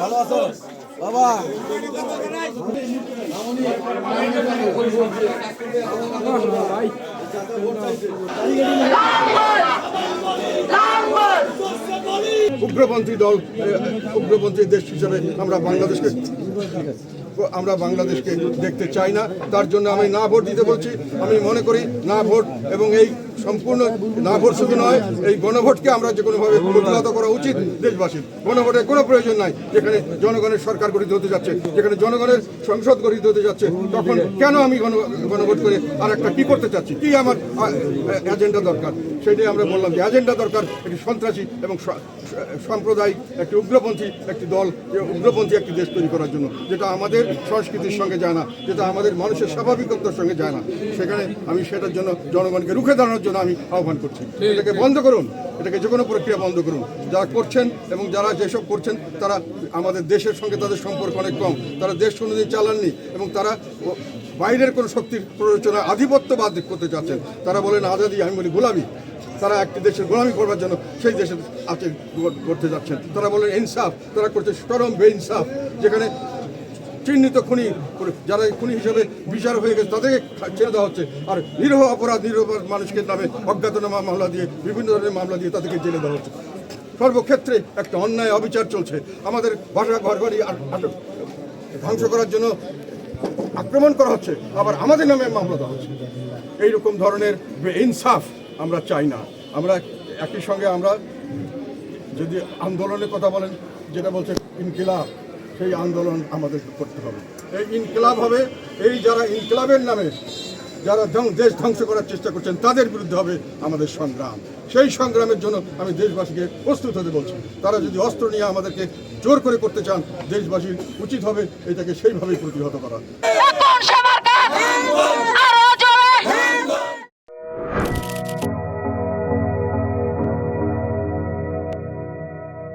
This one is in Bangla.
ভালো আছো বাবা? উগ্রপন্থী দল, উগ্রপন্থী দেশ হিসেবে আমরা বাংলাদেশকে দেখতে চাই না। তার জন্য আমি না ভোট দিতে বলছি। আমি মনে করি না ভোট এবং এই সম্পূর্ণ না ভোট শুধু নয়, এই গণভোটকে আমরা যে কোনোভাবে প্রতিহত করা উচিত দেশবাসীর। গণভোটের কোনো প্রয়োজন নাই। যেখানে জনগণের সরকার গঠিত হতে যাচ্ছে, যেখানে জনগণের সংসদ গঠিত হতে যাচ্ছে, তখন কেন আমি গণভোট করে আর একটা কী করতে চাচ্ছি, কি আমার এজেন্ডা দরকার? সেটাই আমরা বললাম যে এজেন্ডা দরকার একটি সন্ত্রাসী এবং সাম্প্রদায়িক একটি উগ্রপন্থী একটি দল, উগ্রপন্থী একটি দেশ তৈরি করার জন্য, যেটা আমাদের সংস্কৃতির সঙ্গে যায় না, যেটা আমাদের মানুষের স্বাভাবিকতার সঙ্গে যায় না। সেখানে আমি সেটার জন্য জনগণকে রুখে দাঁড়ানোর জন্য আমি আহ্বান করছি, এটাকে বন্ধ করুন, এটাকে যে কোনো প্রক্রিয়া বন্ধ করুন। যারা করছেন এবং যারা যেসব করছেন তারা আমাদের দেশের সঙ্গে তাদের সম্পর্ক অনেক কম। তারা দেশ কোনোদিন চালাননি এবং তারা বাইরের কোনো শক্তির প্ররোচনায় আধিপত্যবাদ করতে চাচ্ছেন। তারা বলেন আজাদি, আমি বলি গোলামি। তারা একটি দেশের গোলামি করবার জন্য সেই দেশের আছে করতে যাচ্ছেন। তারা বলেন ইনসাফ, তারা করছে চরম বেইনসাফ। যেখানে চিহ্নিত খুনি, যারা খুনি হিসেবে বিচার হয়ে গেছে তাদেরকে ছেড়ে দেওয়া হচ্ছে, আর নিরীহ মানুষকে নামে অজ্ঞাতনামা মামলা দিয়ে, বিভিন্ন ধরনের মামলা দিয়ে তাদেরকে জেলে দেওয়া হচ্ছে। সর্বক্ষেত্রে একটা অন্যায় অবিচার চলছে। আমাদের বাসা ঘরবাড়ি ধ্বংস করার জন্য আক্রমণ করা হচ্ছে, আবার আমাদের নামে মামলা দেওয়া হচ্ছে। এইরকম ধরনের ইনসাফ আমরা চাই না। আমরা একই সঙ্গে আমরা যদি আন্দোলনের কথা বলেন, যেটা বলছে ইনকিলাব, সেই আন্দোলন আমাদের করতে হবে। এই ইনকিলাব হবে, এই যারা ইনকিলাবের নামে যারা দেশ ধ্বংস করার চেষ্টা করছেন তাদের বিরুদ্ধে হবে আমাদের সংগ্রাম। সেই সংগ্রামের জন্য আমি দেশবাসীকে প্রস্তুত হতে বলছি। তারা যদি অস্ত্র নিয়ে আমাদেরকে জোর করে করতে চান, দেশবাসীর উচিত হবে এটাকে সেইভাবেই প্রতিহত করা।